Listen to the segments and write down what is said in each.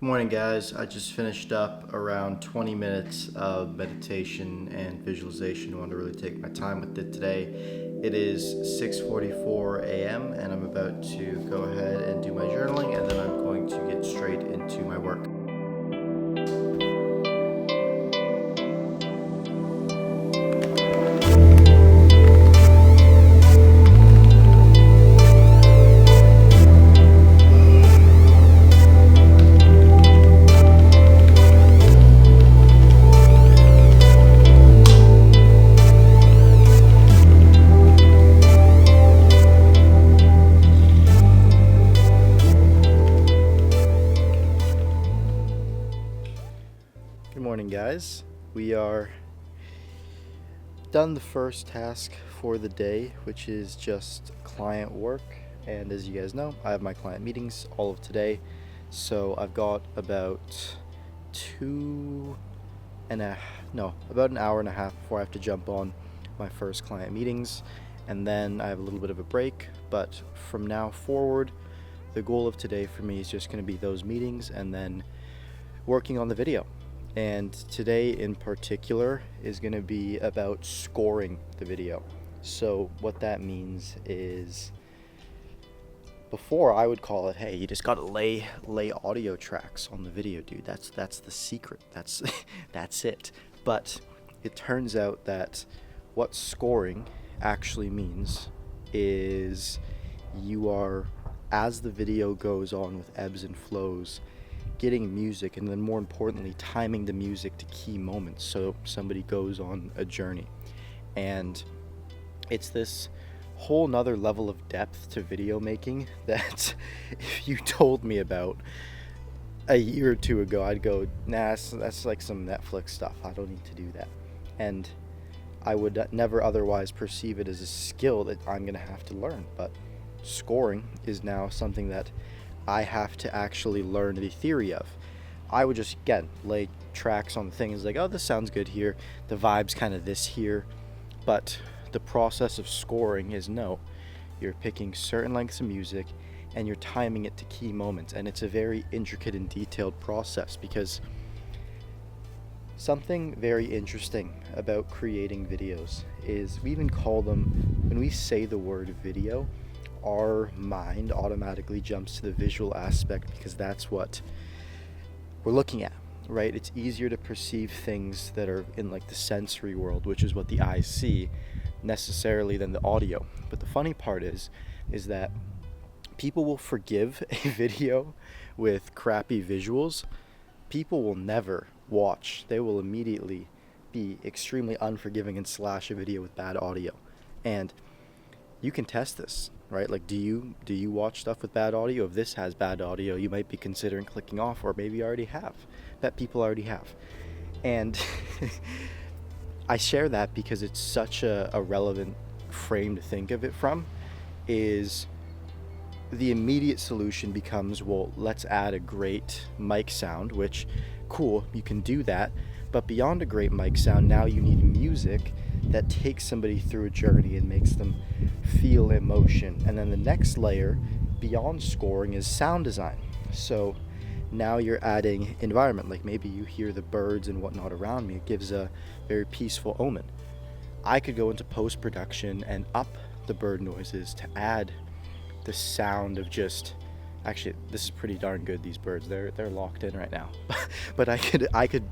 Good morning, guys. I just finished up around 20 minutes of meditation and visualization. I want to really take my time with it today. It is 6:44 a.m. and I'm about to go ahead and do my journaling, and then I'm going to get straight into my work. Good morning, guys. We are done the first task for the day, which is just client work. And as you guys know, I have my client meetings all of today. So I've got about about an hour and a half before I have to jump on my first client meetings. And then I have a little bit of a break. But from now forward, the goal of today for me is just going to be those meetings and then working on the video. And today in particular is going to be about scoring the video. So what that means is, before I would call it, hey, you just got to lay audio tracks on the video, dude. That's the secret. That's that's it. But it turns out that what scoring actually means is you are, as the video goes on with ebbs and flows, getting music, and then more importantly, timing the music to key moments so somebody goes on a journey. And it's this whole nother level of depth to video making that if you told me about a year or two ago, I'd go, nah, that's like some Netflix stuff. I don't need to do that. And I would never otherwise perceive it as a skill that I'm going to have to learn. But scoring is now something that I have to actually learn the theory of. I would just, again, lay tracks on things like, oh, this sounds good here, the vibe's kind of this here. But the process of scoring is, no, you're picking certain lengths of music and you're timing it to key moments. And it's a very intricate and detailed process, because something very interesting about creating videos is, we even call them, when we say the word video, our mind automatically jumps to the visual aspect, because that's what we're looking at, right? It's easier to perceive things that are in like the sensory world, which is what the eyes see, necessarily than the audio. But the funny part is that people will forgive a video with crappy visuals. People will never watch. They will immediately be extremely unforgiving and slash a video with bad audio. And you can test this, right? Like, do you watch stuff with bad audio? If this has bad audio, you might be considering clicking off, or maybe you already have. That people already have. And I share that because it's such a relevant frame to think of it from. Is the immediate solution becomes, well, let's add a great mic sound, which, cool, you can do that. But beyond a great mic sound, now you need music that takes somebody through a journey and makes them feel emotion. And then the next layer beyond scoring is sound design. So now you're adding environment, like maybe you hear the birds and whatnot around me. It gives a very peaceful omen. I could go into post-production and up the bird noises to add the sound of just, actually, this is pretty darn good, these birds, they're locked in right now. But I could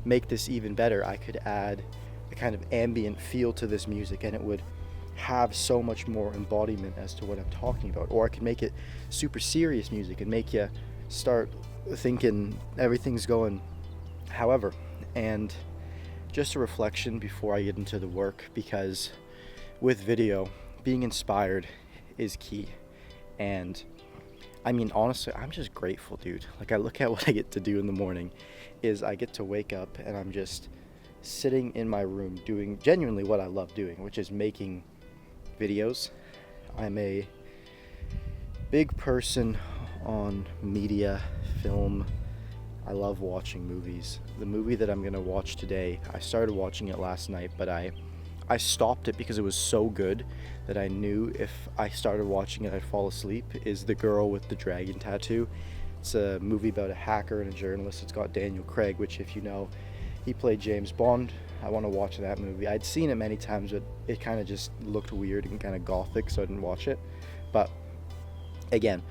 make this even better. I could add a kind of ambient feel to this music, and it would have so much more embodiment as to what I'm talking about. Or I could make it super serious music and make you start thinking everything's going however. And just a reflection before I get into the work, because with video, being inspired is key. And I mean, honestly, I'm just grateful, dude. Like, I look at what I get to do in the morning is I get to wake up and I'm just sitting in my room doing genuinely what I love doing, which is making videos. I'm a big person on media, film. I love watching movies. The movie that I'm going to watch today, I started watching it last night, but I stopped it because it was so good that I knew if I started watching it I'd fall asleep, is The Girl with the Dragon Tattoo. It's a movie about a hacker and a journalist. It's got Daniel Craig, which, if you know, he played James Bond. I want to watch that movie. I'd seen it many times, but it kind of just looked weird and kind of gothic, so I didn't watch it. But again,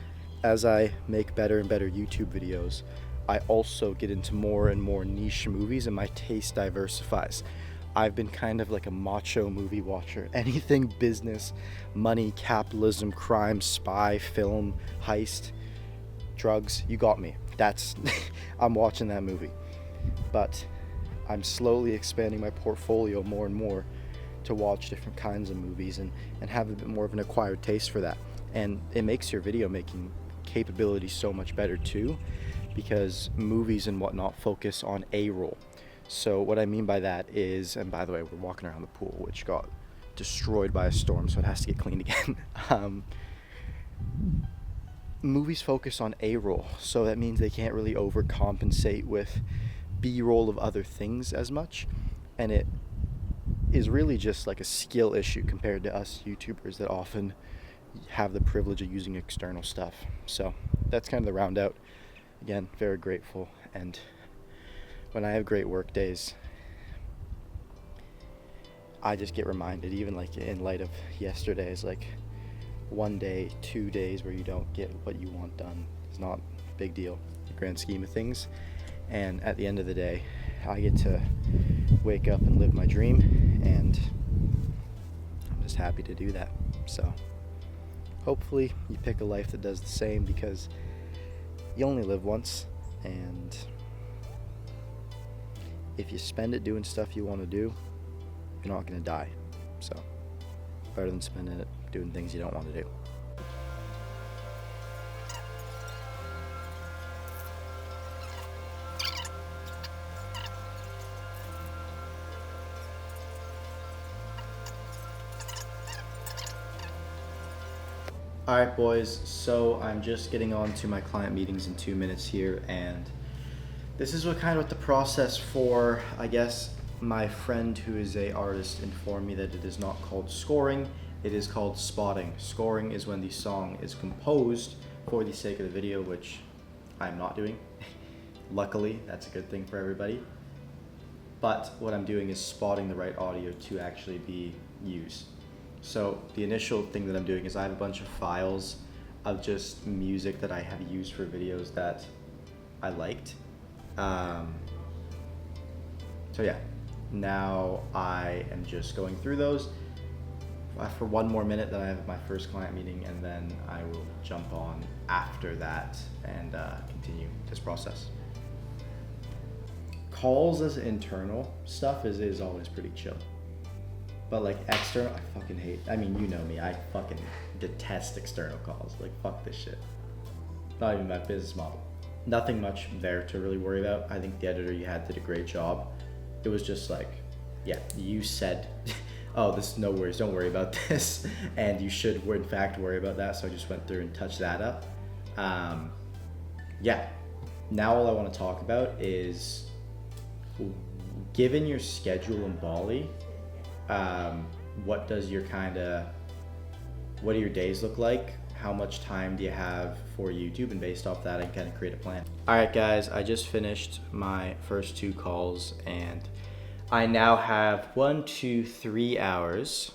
as I make better and better YouTube videos, I also get into more and more niche movies, and my taste diversifies. I've been kind of like a macho movie watcher. Anything business, money, capitalism, crime, spy, film, heist, drugs, you got me. That's I'm watching that movie. But I'm slowly expanding my portfolio more and more to watch different kinds of movies and have a bit more of an acquired taste for that. And it makes your video making capability so much better too, because movies and whatnot focus on A-roll. So what I mean by that is, and by the way, we're walking around the pool, which got destroyed by a storm, so it has to get cleaned again. Movies focus on A-roll, so that means they can't really overcompensate with B-roll of other things as much, and it is really just like a skill issue compared to us YouTubers that often have the privilege of using external stuff. So that's kind of the round out. Again, very grateful, and when I have great work days, I just get reminded, even like in light of yesterday's, like 1 day, 2 days where you don't get what you want done is not a big deal in the grand scheme of things. And at the end of the day, I get to wake up and live my dream, and I'm just happy to do that. So hopefully you pick a life that does the same, because you only live once, and if you spend it doing stuff you want to do, you're not going to die. So better than spending it doing things you don't want to do. Alright boys, so I'm just getting on to my client meetings in 2 minutes here, and this is what the process for, I guess, my friend who is a artist informed me that it is not called scoring, it is called spotting. Scoring is when the song is composed for the sake of the video, which I'm not doing. Luckily, that's a good thing for everybody. But what I'm doing is spotting the right audio to actually be used. So the initial thing that I'm doing is I have a bunch of files of just music that I have used for videos that I liked. So yeah, now I am just going through those for 1 more minute. Then I have my first client meeting, and then I will jump on after that and continue this process. Calls as internal stuff is always pretty chill. But like external, I fucking hate. I mean, you know me, I fucking detest external calls. Like, fuck this shit. Not even my business model. Nothing much there to really worry about. I think the editor you had did a great job. It was just like, yeah, you said, oh, this, no worries, don't worry about this. And you should, in fact, worry about that. So I just went through and touched that up. Yeah, now all I want to talk about is, given your schedule in Bali, what do your days look like? How much time do you have for YouTube? And based off that, I can kind of create a plan. All right, guys, I just finished my first 2 calls, and I now have 1, 2, 3 hours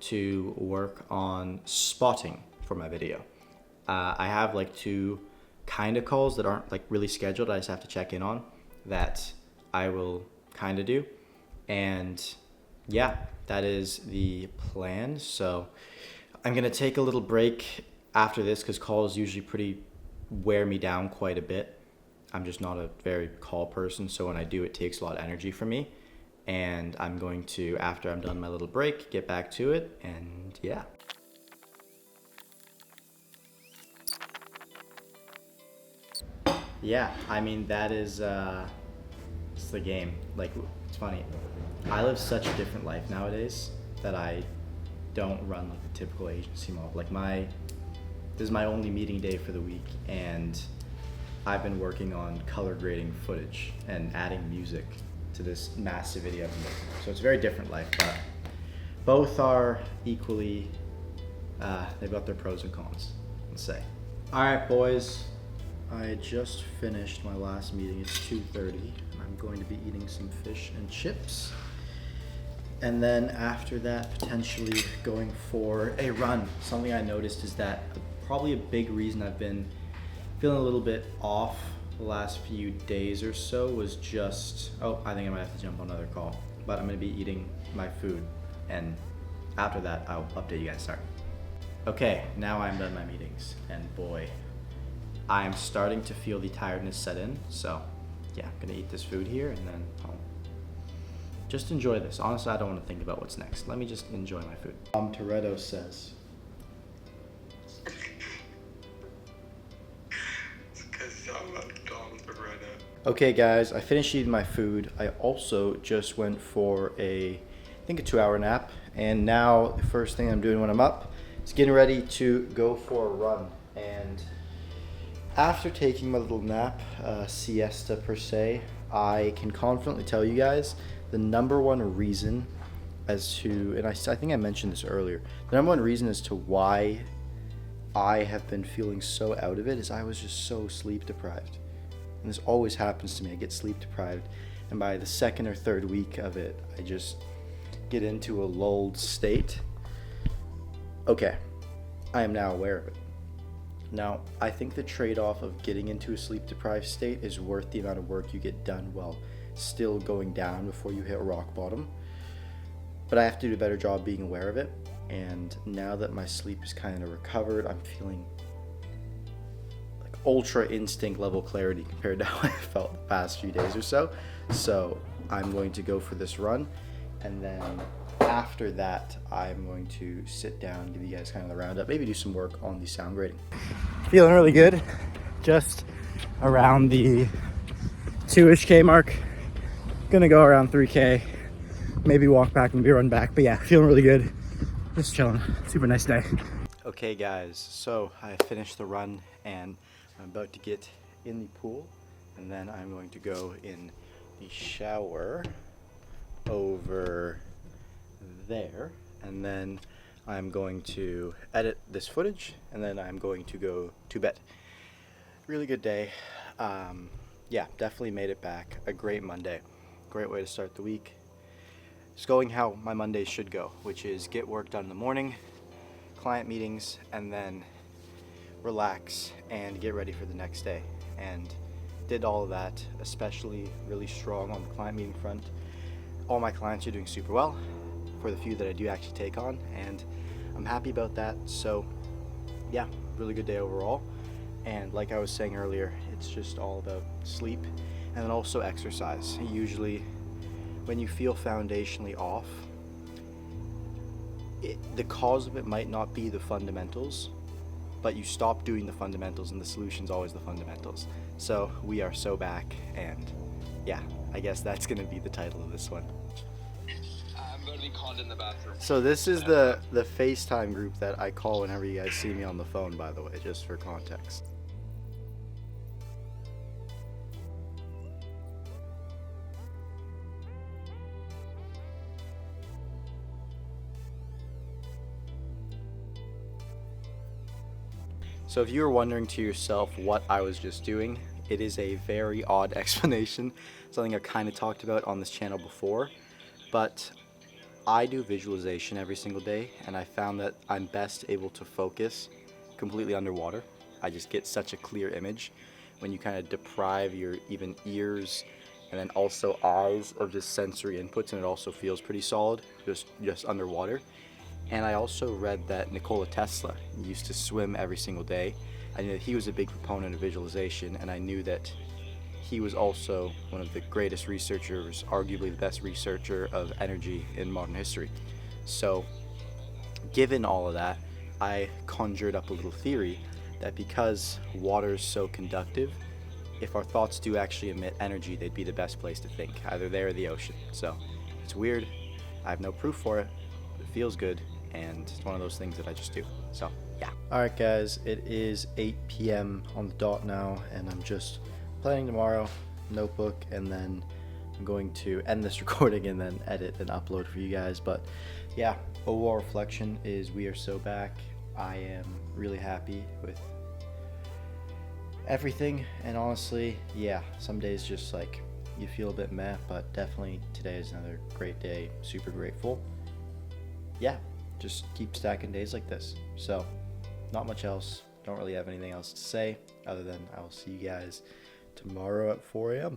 to work on spotting for my video. I have like 2 kind of calls that aren't like really scheduled. I just have to check in on that I will kind of do. And yeah, that is the plan. So I'm gonna take a little break after this, because calls usually wear me down quite a bit. I'm just not a very call person, so when I do, it takes a lot of energy from me. And I'm going to, after I'm done my little break, get back to it, and yeah. Yeah, I mean, that is, it's the game. Like, it's funny. I live such a different life nowadays that I don't run like the typical agency model. Like this is my only meeting day for the week, and I've been working on color grading footage and adding music to this massive video I've been making. So it's a very different life, but both are equally, they've got their pros and cons, let's say. All right, boys, I just finished my last meeting. It's 2:30, and I'm going to be eating some fish and chips. And then after that, potentially going for a run. Something I noticed is that probably a big reason I've been feeling a little bit off the last few days or so was just, I think I might have to jump on another call, but I'm gonna be eating my food, and after that, I'll update you guys. Sorry. Okay, now I'm done my meetings, and boy, I'm starting to feel the tiredness set in, so yeah, I'm gonna eat this food here, and then I'll just enjoy this. Honestly, I don't want to think about what's next. Let me just enjoy my food. Toretto says. Okay guys, I finished eating my food. I also just went for I think a 2-hour nap. And now the first thing I'm doing when I'm up is getting ready to go for a run. And after taking my little nap, siesta per se, I can confidently tell you guys the number one reason as to, and I think I mentioned this earlier, the number one reason as to why I have been feeling so out of it is I was just so sleep deprived. And this always happens to me. I get sleep deprived, and by the second or third week of it, I just get into a lulled state. Okay, I am now aware of it. Now, I think the trade-off of getting into a sleep-deprived state is worth the amount of work you get done while still going down before you hit rock bottom. But I have to do a better job being aware of it, and now that my sleep is kind of recovered, I'm feeling like ultra instinct level clarity compared to how I felt the past few days or so. So I'm going to go for this run, and then after that, I'm going to sit down, give you guys kind of the roundup, maybe do some work on the sound grading. Feeling really good, just around the 2-ish K mark. Gonna go around 3K, maybe walk back, maybe run back, but yeah, feeling really good, just chilling. Super nice day. Okay guys, so I finished the run and I'm about to get in the pool, and then I'm going to go in the shower over there, and then I'm going to edit this footage, and then I'm going to go to bed. Really good day. Yeah, definitely made it back. A great Monday. Great way to start the week. It's going how my Mondays should go, which is get work done in the morning, client meetings, and then relax and get ready for the next day. And did all of that, especially really strong on the client meeting front. All my clients are doing super well for the few that I do actually take on, and I'm happy about that. So yeah, really good day overall. And like I was saying earlier, it's just all about sleep and then also exercise. Usually when you feel foundationally off, the cause of it might not be the fundamentals, but you stop doing the fundamentals and the solution's always the fundamentals. So we are so back, and yeah, I guess that's gonna be the title of this one. I'm going to be called in the bathroom. So this is the FaceTime group that I call whenever you guys see me on the phone, by the way, just for context. So if you were wondering to yourself what I was just doing, it is a very odd explanation, something I've kind of talked about on this channel before, but I do visualization every single day, and I found that I'm best able to focus completely underwater. I just get such a clear image when you kind of deprive your even ears and then also eyes of just sensory inputs, and it also feels pretty solid just underwater. And I also read that Nikola Tesla used to swim every single day. I knew that he was a big proponent of visualization, and I knew that he was also one of the greatest researchers, arguably the best researcher of energy in modern history. So given all of that, I conjured up a little theory that because water is so conductive, if our thoughts do actually emit energy, they'd be the best place to think, either there or the ocean. So it's weird. I have no proof for it. It feels good, and it's one of those things that I just do. So yeah. Alright guys, it is 8 p.m. on the dot now, and I'm just planning tomorrow, notebook, and then I'm going to end this recording and then edit and upload for you guys. But yeah, overall reflection is we are so back. I am really happy with everything. And honestly, yeah, some days just like you feel a bit meh, but definitely today is another great day. Super grateful. Yeah, just keep stacking days like this. So, not much else. Don't really have anything else to say other than I will see you guys tomorrow at 4 a.m.